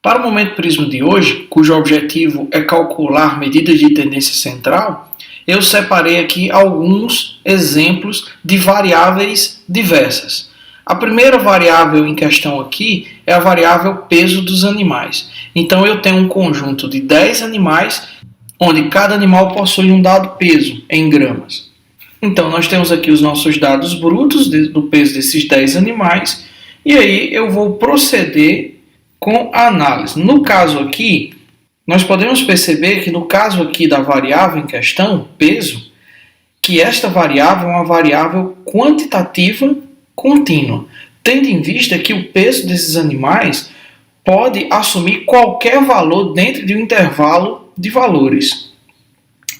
Para o momento prisma de hoje, cujo objetivo é calcular medidas de tendência central, eu separei aqui alguns exemplos de variáveis diversas. A primeira variável em questão aqui é a variável peso dos animais. Então eu tenho um conjunto de 10 animais, onde cada animal possui um dado peso em gramas. Então nós temos aqui os nossos dados brutos do peso desses 10 animais, e aí eu vou proceder com a análise. No caso aqui, nós podemos perceber que no caso aqui da variável em questão, peso, que esta variável é uma variável quantitativa contínua, tendo em vista que o peso desses animais pode assumir qualquer valor dentro de um intervalo de valores.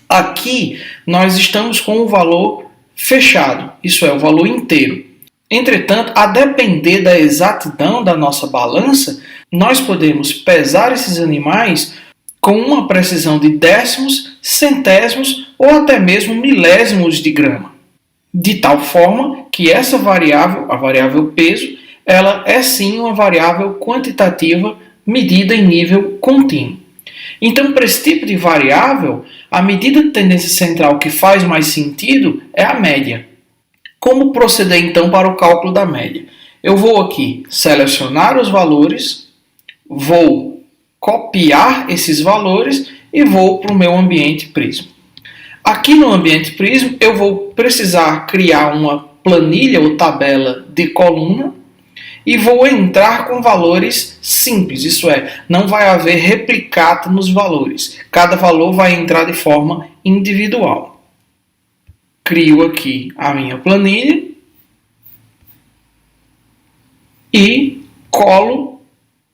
Aqui nós estamos com o valor fechado, isso é, o valor inteiro. Entretanto, a depender da exatidão da nossa balança, nós podemos pesar esses animais com uma precisão de décimos, centésimos ou até mesmo milésimos de grama. De tal forma que essa variável, a variável peso, ela é sim uma variável quantitativa medida em nível contínuo. Então, para esse tipo de variável, a medida de tendência central que faz mais sentido é a média. Como proceder então para o cálculo da média? Eu vou aqui selecionar os valores, vou copiar esses valores e vou para o meu ambiente Prisma. Aqui no ambiente Prisma eu vou precisar criar uma planilha ou tabela de coluna e vou entrar com valores simples, isso é, não vai haver replicata nos valores. Cada valor vai entrar de forma individual. Crio aqui a minha planilha e colo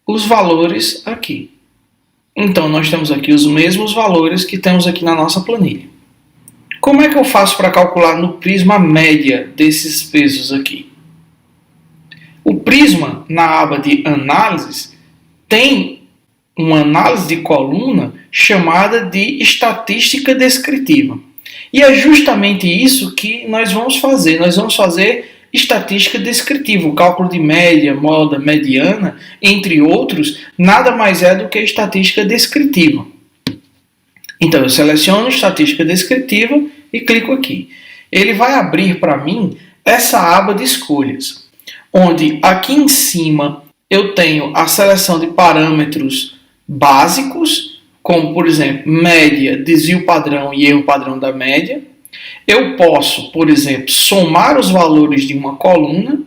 os valores aqui. Então, nós temos aqui os mesmos valores que temos aqui na nossa planilha. Como é que eu faço para calcular no Prisma a média desses pesos aqui? O Prisma, na aba de análises, tem uma análise de coluna chamada de estatística descritiva. E é justamente isso que nós vamos fazer. Nós vamos fazer estatística descritiva. O cálculo de média, moda, mediana, entre outros, nada mais é do que estatística descritiva. Então, eu seleciono estatística descritiva e clico aqui. Ele vai abrir para mim essa aba de escolhas, onde aqui em cima eu tenho a seleção de parâmetros básicos, como, por exemplo, média, desvio padrão e erro padrão da média. Eu posso, por exemplo, somar os valores de uma coluna.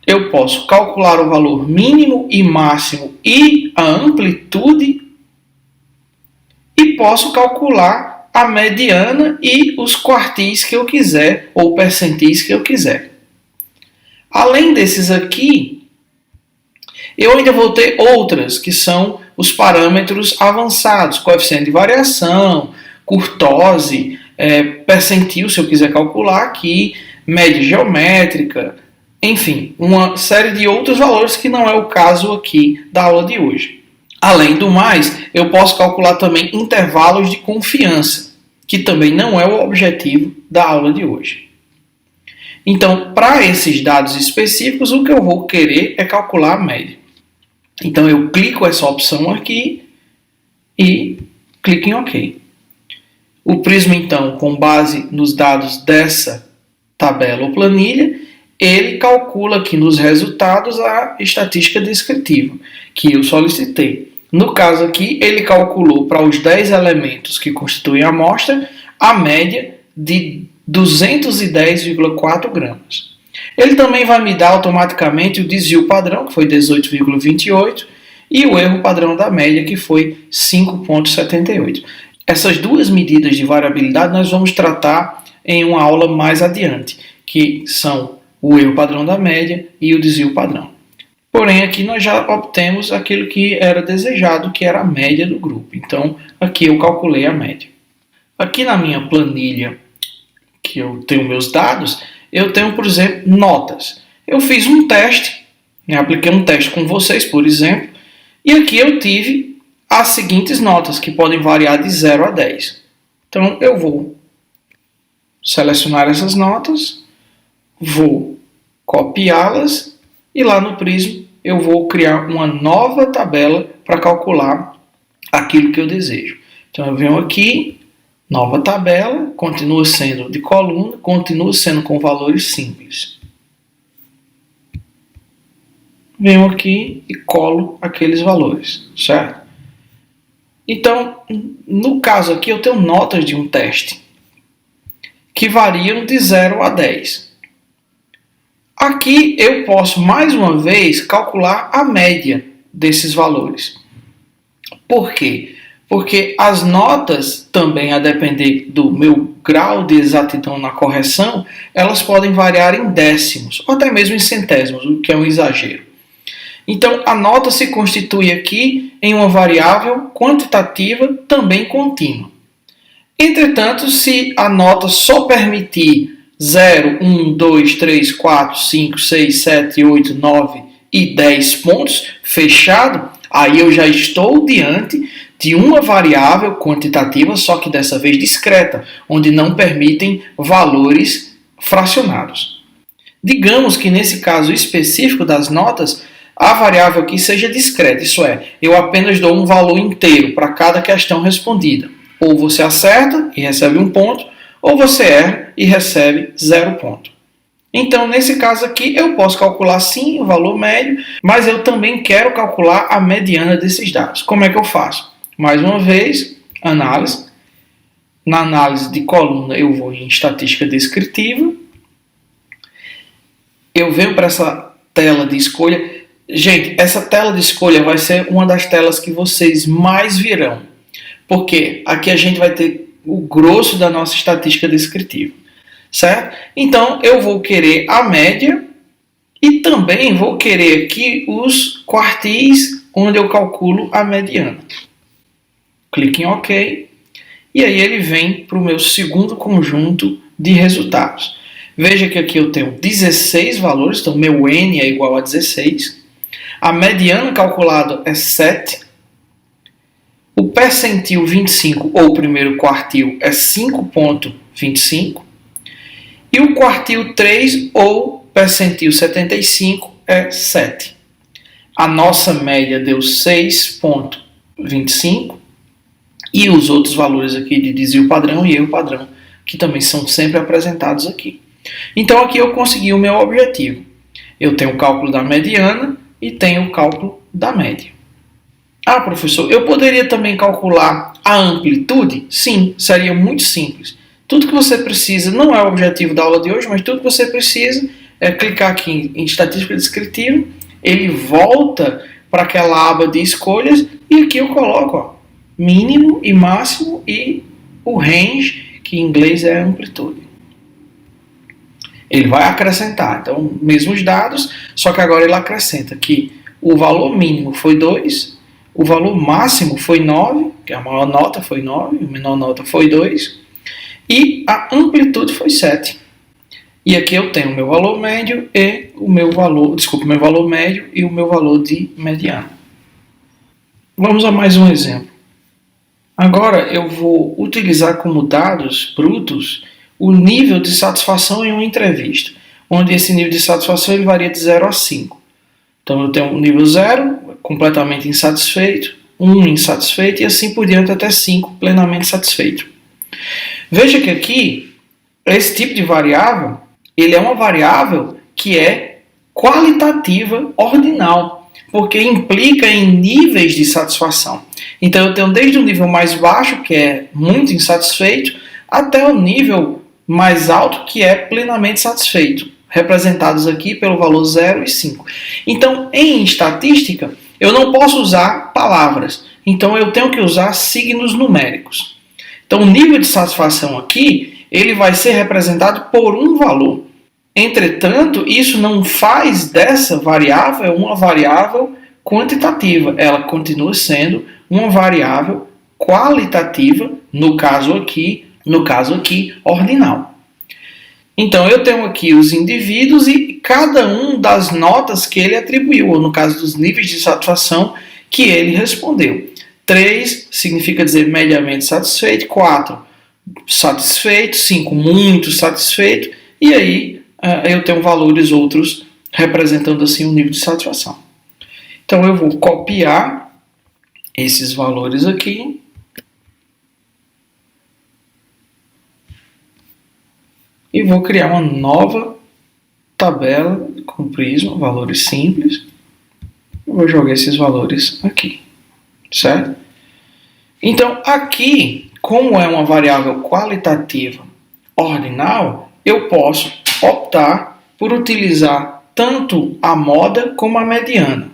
Eu posso calcular o valor mínimo e máximo e a amplitude. E posso calcular a mediana e os quartis que eu quiser, ou percentis que eu quiser. Além desses aqui, eu ainda vou ter outras, que são os parâmetros avançados, coeficiente de variação, curtose, percentil, se eu quiser calcular aqui, média geométrica, enfim, uma série de outros valores que não é o caso aqui da aula de hoje. Além do mais, eu posso calcular também intervalos de confiança, que também não é o objetivo da aula de hoje. Então, para esses dados específicos, o que eu vou querer é calcular a média. Então, eu clico essa opção aqui e clico em OK. O Prisma, então, com base nos dados dessa tabela ou planilha, ele calcula aqui nos resultados a estatística descritiva que eu solicitei. No caso aqui, ele calculou para os 10 elementos que constituem a amostra a média de 210,4 gramas. Ele também vai me dar automaticamente o desvio padrão, que foi 18,28, e o erro padrão da média, que foi 5,78. Essas duas medidas de variabilidade nós vamos tratar em uma aula mais adiante, que são o erro padrão da média e o desvio padrão. Porém, aqui nós já obtemos aquilo que era desejado, que era a média do grupo. Então, aqui eu calculei a média. Aqui na minha planilha, que eu tenho meus dados, eu tenho, por exemplo, notas. Eu fiz um teste, apliquei um teste com vocês, por exemplo, e aqui eu tive as seguintes notas, que podem variar de 0 a 10. Então, eu vou selecionar essas notas, vou copiá-las, e lá no Prisma eu vou criar uma nova tabela para calcular aquilo que eu desejo. Então eu venho aqui, nova tabela, continua sendo de coluna, continua sendo com valores simples. Venho aqui e colo aqueles valores, certo? Então, no caso aqui, eu tenho notas de um teste que variam de 0 a 10. Aqui eu posso, mais uma vez, calcular a média desses valores. Por quê? Porque as notas, também a depender do meu grau de exatidão na correção, elas podem variar em décimos, ou até mesmo em centésimos, o que é um exagero. Então, a nota se constitui aqui em uma variável quantitativa também contínua. Entretanto, se a nota só permitir 0, 1, 2, 3, 4, 5, 6, 7, 8, 9 e 10 pontos, fechado, aí eu já estou diante de uma variável quantitativa, só que dessa vez discreta, onde não permitem valores fracionados. Digamos que nesse caso específico das notas, a variável aqui seja discreta, isso é, eu apenas dou um valor inteiro para cada questão respondida. Ou você acerta e recebe 1 ponto, ou você erra e recebe 0 ponto. Então, nesse caso aqui, eu posso calcular sim o valor médio, mas eu também quero calcular a mediana desses dados. Como é que eu faço? Mais uma vez, análise. Na análise de coluna, eu vou em estatística descritiva. Eu venho para essa tela de escolha. Gente, essa tela de escolha vai ser uma das telas que vocês mais virão, porque aqui a gente vai ter o grosso da nossa estatística descritiva, certo? Então, eu vou querer a média e também vou querer aqui os quartis, onde eu calculo a mediana. Clique em OK, e aí ele vem para o meu segundo conjunto de resultados. Veja que aqui eu tenho 16 valores, então meu N é igual a 16. A mediana calculada é 7. O percentil 25, ou o primeiro quartil, é 5,25. E o quartil 3, ou percentil 75, é 7. A nossa média deu 6,25. E os outros valores aqui de desvio padrão e erro padrão, que também são sempre apresentados aqui. Então aqui eu consegui o meu objetivo. Eu tenho o cálculo da mediana e tenho o cálculo da média. Ah, professor, eu poderia também calcular a amplitude? Sim, seria muito simples. Tudo que você precisa, não é o objetivo da aula de hoje, mas tudo que você precisa é clicar aqui em estatística descritiva, ele volta para aquela aba de escolhas e aqui eu coloco mínimo e máximo e o range, que em inglês é amplitude. Ele vai acrescentar, então, mesmos dados, só que agora ele acrescenta que o valor mínimo foi 2, o valor máximo foi 9, que a maior nota foi 9, a menor nota foi 2, e a amplitude foi 7. E aqui eu tenho o meu valor médio e o meu valor, meu valor médio e o meu valor de mediana. Vamos a mais um exemplo. Agora eu vou utilizar como dados brutos o nível de satisfação em uma entrevista, onde esse nível de satisfação ele varia de 0 a 5. Então eu tenho o nível 0, completamente insatisfeito, 1 insatisfeito e assim por diante até 5, plenamente satisfeito. Veja que aqui, esse tipo de variável, ele é uma variável que é qualitativa ordinal, porque implica em níveis de satisfação. Então eu tenho desde o nível mais baixo, que é muito insatisfeito, até o nível mais alto, que é plenamente satisfeito, representados aqui pelo valor 0 e 5. Então, em estatística, eu não posso usar palavras, então eu tenho que usar signos numéricos. Então, o nível de satisfação aqui, ele vai ser representado por um valor. Entretanto, isso não faz dessa variável uma variável quantitativa, ela continua sendo uma variável qualitativa, no caso aqui, ordinal. Então, eu tenho aqui os indivíduos e cada um das notas que ele atribuiu, ou no caso dos níveis de satisfação que ele respondeu. 3 significa dizer mediamente satisfeito, 4 satisfeito, 5 muito satisfeito, e aí eu tenho valores outros representando assim o nível de satisfação. Então eu vou copiar esses valores aqui. E vou criar uma nova tabela com prisma, valores simples. Eu vou jogar esses valores aqui, certo? Então aqui, como é uma variável qualitativa ordinal, eu posso optar por utilizar tanto a moda como a mediana.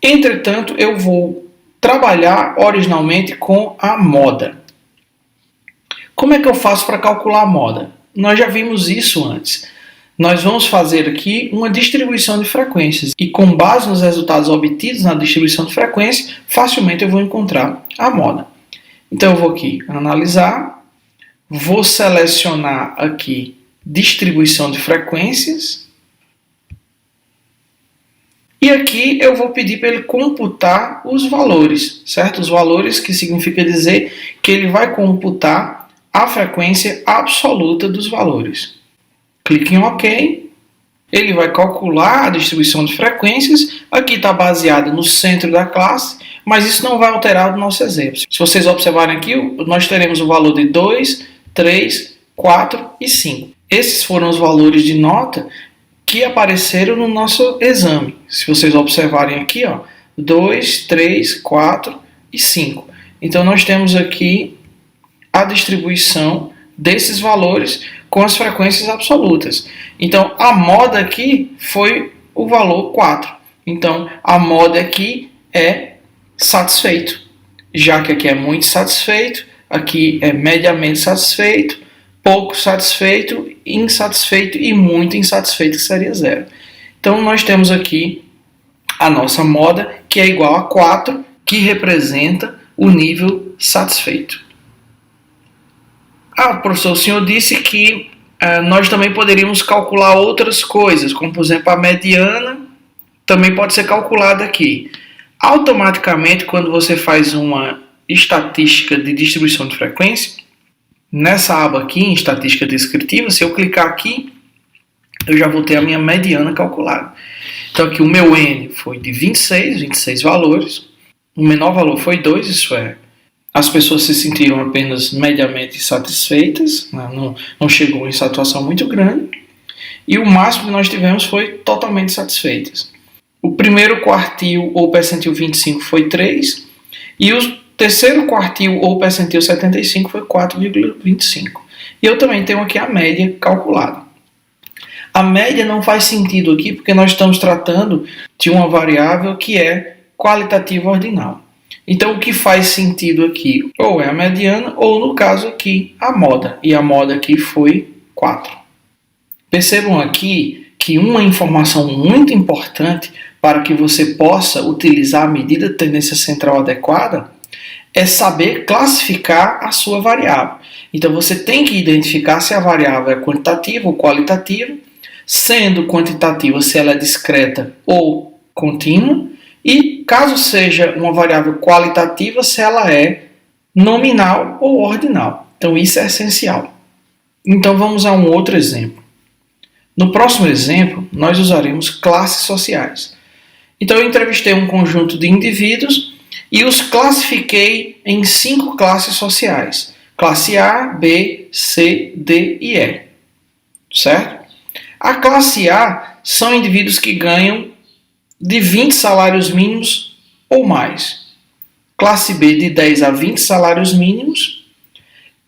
Entretanto, eu vou trabalhar originalmente com a moda. Como é que eu faço para calcular a moda? Nós já vimos isso antes. Nós vamos fazer aqui uma distribuição de frequências e com base nos resultados obtidos na distribuição de frequência, facilmente eu vou encontrar a moda. Então eu vou aqui analisar, vou selecionar aqui distribuição de frequências e aqui eu vou pedir para ele computar os valores, certo? Os valores que significa dizer que ele vai computar a frequência absoluta dos valores. Clique em OK. Ele vai calcular a distribuição de frequências. Aqui está baseado no centro da classe, mas isso não vai alterar o nosso exemplo. Se vocês observarem aqui, nós teremos o valor de 2, 3, 4 e 5. Esses foram os valores de nota que apareceram no nosso exame. Se vocês observarem aqui, 2, 3, 4 e 5. Então nós temos aqui a distribuição desses valores com as frequências absolutas. Então, a moda aqui foi o valor 4. Então, a moda aqui é satisfeito. Já que aqui é muito satisfeito, aqui é mediamente satisfeito, pouco satisfeito, insatisfeito e muito insatisfeito, que seria 0. Então, nós temos aqui a nossa moda, que é igual a 4, que representa o nível satisfeito. Professor, o senhor disse que nós também poderíamos calcular outras coisas, como, por exemplo, a mediana também pode ser calculada aqui. Automaticamente, quando você faz uma estatística de distribuição de frequência, nessa aba aqui, em estatística descritiva, se eu clicar aqui, eu já vou ter a minha mediana calculada. Então, aqui o meu N foi de 26 valores, o menor valor foi 2, isso é, as pessoas se sentiram apenas mediamente satisfeitas, não chegou em saturação muito grande, e o máximo que nós tivemos foi totalmente satisfeitas. O primeiro quartil ou percentil 25 foi 3, e o terceiro quartil ou percentil 75 foi 4,25. E eu também tenho aqui a média calculada. A média não faz sentido aqui porque nós estamos tratando de uma variável que é qualitativa ordinal. Então, o que faz sentido aqui ou é a mediana ou, no caso aqui, a moda. E a moda aqui foi 4. Percebam aqui que uma informação muito importante para que você possa utilizar a medida de tendência central adequada é saber classificar a sua variável. Então, você tem que identificar se a variável é quantitativa ou qualitativa, sendo quantitativa se ela é discreta ou contínua, e caso seja uma variável qualitativa, se ela é nominal ou ordinal. Então isso é essencial. Então vamos a um outro exemplo. No próximo exemplo, nós usaremos classes sociais. Então eu entrevistei um conjunto de indivíduos e os classifiquei em 5 classes sociais. Classe A, B, C, D e E. Certo? A classe A são indivíduos que ganham de 20 salários mínimos ou mais. Classe B de 10 a 20 salários mínimos.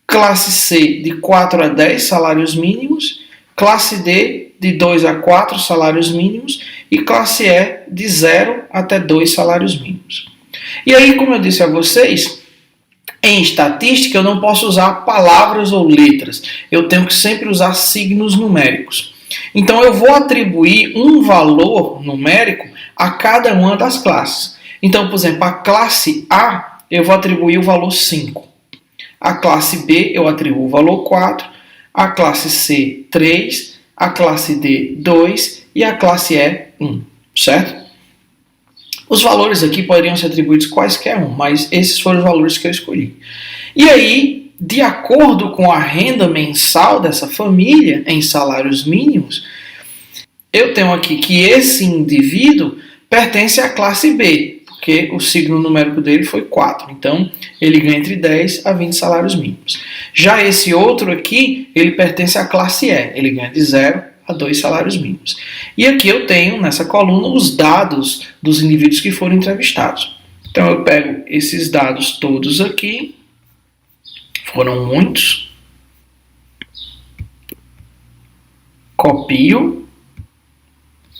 Classe C de 4 a 10 salários mínimos. Classe D de 2 a 4 salários mínimos. E classe E de 0 até 2 salários mínimos. E aí, como eu disse a vocês, em estatística eu não posso usar palavras ou letras. Eu tenho que sempre usar signos numéricos. Então eu vou atribuir um valor numérico a cada uma das classes. Então, por exemplo, a classe A eu vou atribuir o valor 5. A classe B eu atribuo o valor 4. A classe C, 3. A classe D, 2. E a classe E, 1. Certo? Os valores aqui poderiam ser atribuídos quaisquer um, mas esses foram os valores que eu escolhi. E aí, de acordo com a renda mensal dessa família, em salários mínimos, eu tenho aqui que esse indivíduo pertence à classe B, porque o signo numérico dele foi 4. Então, ele ganha entre 10 a 20 salários mínimos. Já esse outro aqui, ele pertence à classe E. Ele ganha de 0 a 2 salários mínimos. E aqui eu tenho, nessa coluna, os dados dos indivíduos que foram entrevistados. Então, eu pego esses dados todos aqui. Foram muitos. Copio.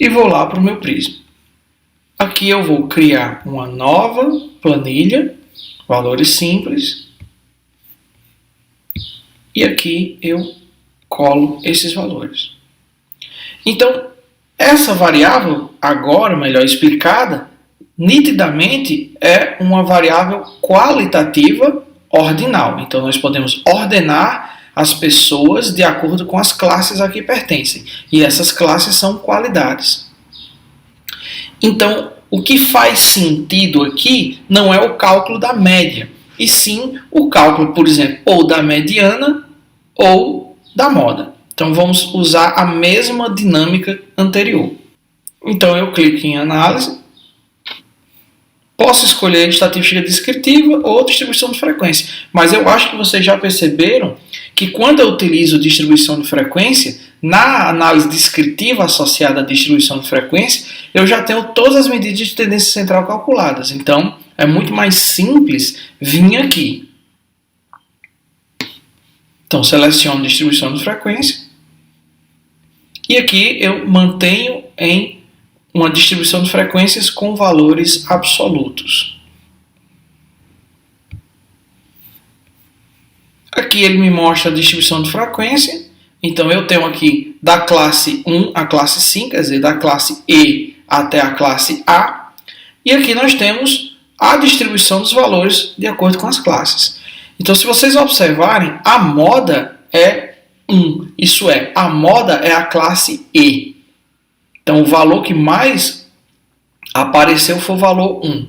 E vou lá para o meu Prisma. Aqui eu vou criar uma nova planilha, valores simples, e aqui eu colo esses valores. Então, essa variável, agora melhor explicada, nitidamente é uma variável qualitativa ordinal. Então, nós podemos ordenar as pessoas de acordo com as classes a que pertencem, e essas classes são qualidades. Então, o que faz sentido aqui não é o cálculo da média, e sim o cálculo, por exemplo, ou da mediana ou da moda. Então, vamos usar a mesma dinâmica anterior. Então, eu clico em análise. Posso escolher estatística descritiva ou distribuição de frequência, mas eu acho que vocês já perceberam que quando eu utilizo distribuição de frequência, na análise descritiva associada à distribuição de frequência, eu já tenho todas as medidas de tendência central calculadas. Então, é muito mais simples vir aqui. Então, seleciono distribuição de frequência. E aqui eu mantenho em uma distribuição de frequências com valores absolutos. Aqui ele me mostra a distribuição de frequência. Então eu tenho aqui da classe 1 à classe 5, quer dizer, da classe E até a classe A. E aqui nós temos a distribuição dos valores de acordo com as classes. Então, se vocês observarem, a moda é 1. Isso é, a moda é a classe E. Então, o valor que mais apareceu foi o valor 1,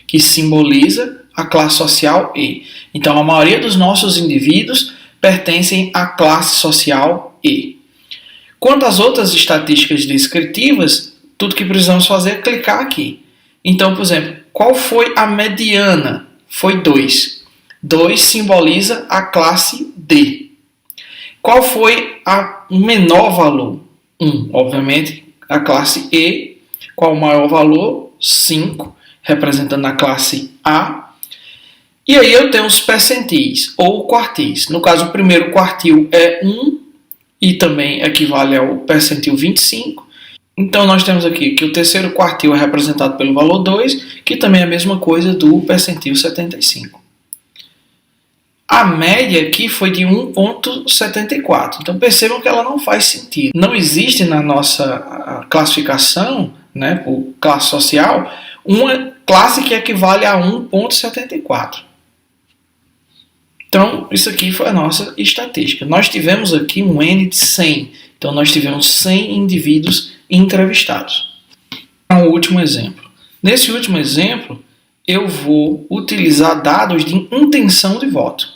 que simboliza a classe social E. Então, a maioria dos nossos indivíduos pertencem à classe social E. Quanto às outras estatísticas descritivas, tudo que precisamos fazer é clicar aqui. Então, por exemplo, qual foi a mediana? Foi 2. 2 simboliza a classe D. Qual foi o menor valor? 1, obviamente, a classe E. Qual o maior valor? 5, representando a classe A. E aí eu tenho os percentis, ou quartis. No caso, o primeiro quartil é 1, e também equivale ao percentil 25. Então, nós temos aqui que o terceiro quartil é representado pelo valor 2, que também é a mesma coisa do percentil 75. A média aqui foi de 1,74. Então, percebam que ela não faz sentido. Não existe na nossa classificação, né, por classe social, uma classe que equivale a 1,74. Então, isso aqui foi a nossa estatística. Nós tivemos aqui um N de 100. Então, nós tivemos 100 indivíduos entrevistados. Um último exemplo. Nesse último exemplo, eu vou utilizar dados de intenção de voto.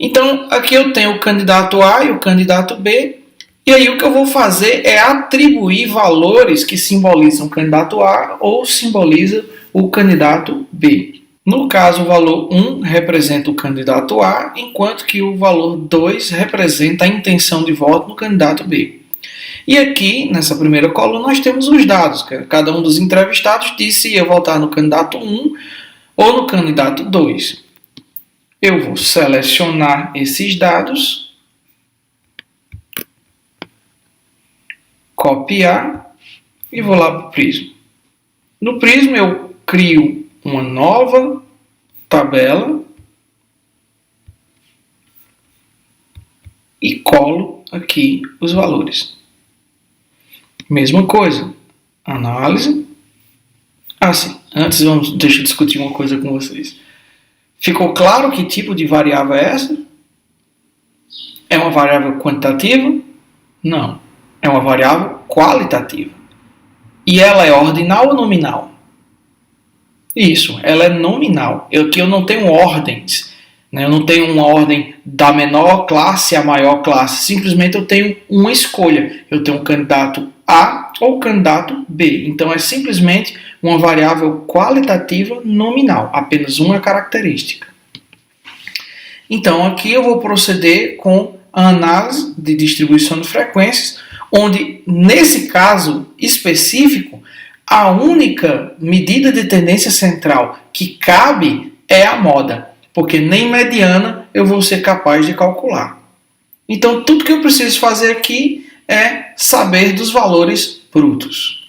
Então, aqui eu tenho o candidato A e o candidato B. E aí, o que eu vou fazer é atribuir valores que simbolizam o candidato A ou simbolizam o candidato B. No caso, o valor 1 representa o candidato A, enquanto que o valor 2 representa a intenção de voto no candidato B. E aqui, nessa primeira coluna, nós temos os dados. Cada um dos entrevistados disse se ia votar no candidato 1 ou no candidato 2. Eu vou selecionar esses dados, copiar e vou lá para o Prisma. No Prisma, eu crio uma nova tabela e colo aqui os valores. Mesma coisa, análise. Sim, antes deixa eu discutir uma coisa com vocês. Ficou claro que tipo de variável é essa? É uma variável quantitativa? Não, é uma variável qualitativa. E ela é ordinal ou nominal? Isso, ela é nominal. Aqui eu não tenho ordens, né? Eu não tenho uma ordem da menor classe à maior classe. Simplesmente eu tenho uma escolha. Eu tenho um candidato A ou candidato B. Então é simplesmente uma variável qualitativa nominal, apenas uma característica. Então aqui eu vou proceder com a análise de distribuição de frequências, onde nesse caso específico a única medida de tendência central que cabe é a moda, porque nem mediana eu vou ser capaz de calcular. Então tudo que eu preciso fazer aqui é saber dos valores brutos.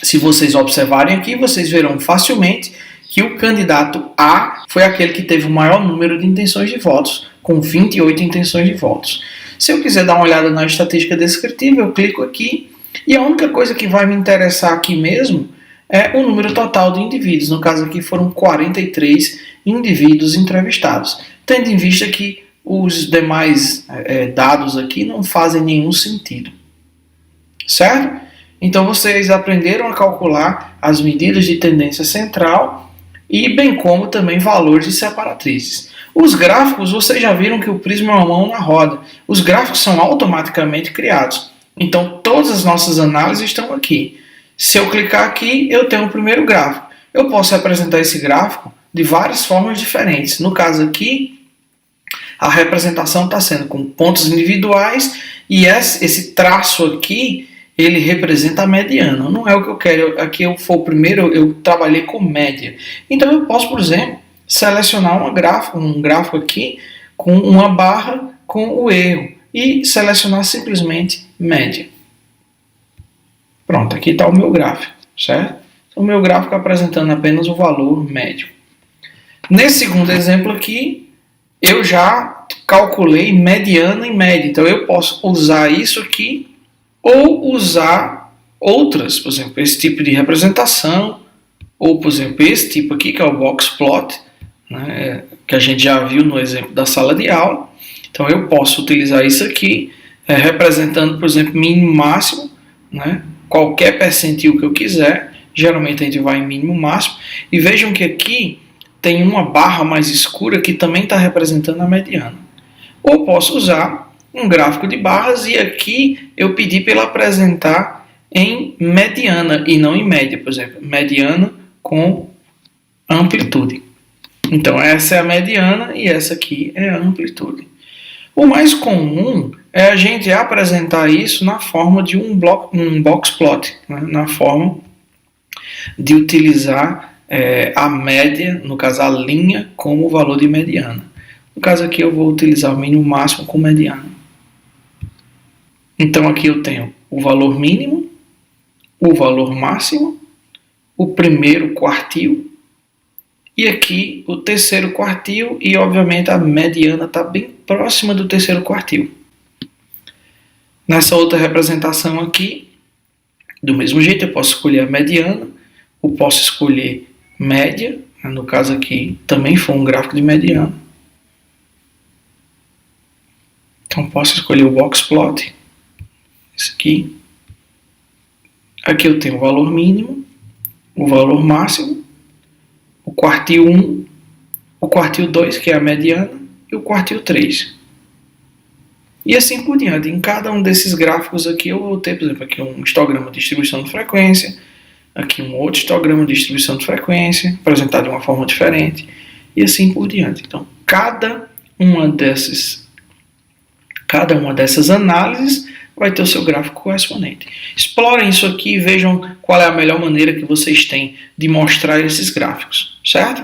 Se vocês observarem aqui, vocês verão facilmente que o candidato A foi aquele que teve o maior número de intenções de votos, com 28 intenções de votos. Se eu quiser dar uma olhada na estatística descritiva, eu clico aqui e a única coisa que vai me interessar aqui mesmo é o número total de indivíduos. No caso aqui foram 43 indivíduos entrevistados, tendo em vista que os demais dados aqui não fazem nenhum sentido. Certo? Então vocês aprenderam a calcular as medidas de tendência central e bem como também valores de separatrizes. Os gráficos, vocês já viram que o prisma é uma mão na roda. Os gráficos são automaticamente criados. Então todas as nossas análises estão aqui. Se eu clicar aqui, eu tenho o primeiro gráfico. Eu posso representar esse gráfico de várias formas diferentes. No caso aqui, a representação está sendo com pontos individuais e esse traço aqui, ele representa a mediana. Não é o que eu quero. Aqui eu for primeiro, eu trabalhei com média. Então eu posso, por exemplo, selecionar um gráfico aqui com uma barra com o erro e selecionar simplesmente média. Pronto, aqui está o meu gráfico, certo? Então, o meu gráfico apresentando apenas o valor médio. Nesse segundo exemplo aqui, eu já calculei mediana e média. Então eu posso usar isso aqui ou usar outras, por exemplo, esse tipo de representação, ou por exemplo, esse tipo aqui, que é o box plot, né, que a gente já viu no exemplo da sala de aula. Então eu posso utilizar isso aqui, representando, por exemplo, mínimo máximo, né, qualquer percentil que eu quiser. Geralmente a gente vai em mínimo máximo. E vejam que aqui tem uma barra mais escura que também está representando a mediana. Ou posso usar um gráfico de barras e aqui eu pedi para ele apresentar em mediana e não em média. Por exemplo, mediana com amplitude. Então essa é a mediana e essa aqui é a amplitude. O mais comum é a gente apresentar isso na forma de um box plot, né? Na forma de utilizar a média, no caso a linha, como o valor de mediana. No caso aqui eu vou utilizar o mínimo máximo com mediana. Então aqui eu tenho o valor mínimo, o valor máximo, o primeiro quartil e aqui o terceiro quartil e obviamente a mediana está bem próxima do terceiro quartil. Nessa outra representação aqui, do mesmo jeito eu posso escolher a mediana, eu posso escolher média, no caso aqui também foi um gráfico de mediana. Então posso escolher o box plot, esse aqui. Aqui eu tenho o valor mínimo, o valor máximo, o quartil 1, o quartil 2, que é a mediana, e o quartil 3. E assim por diante. Em cada um desses gráficos aqui eu vou ter, por exemplo, aqui um histograma de distribuição de frequência, aqui um outro histograma de distribuição de frequência, apresentado de uma forma diferente, e assim por diante. Então, cada uma dessas análises vai ter o seu gráfico correspondente. Explorem isso aqui e vejam qual é a melhor maneira que vocês têm de mostrar esses gráficos, certo?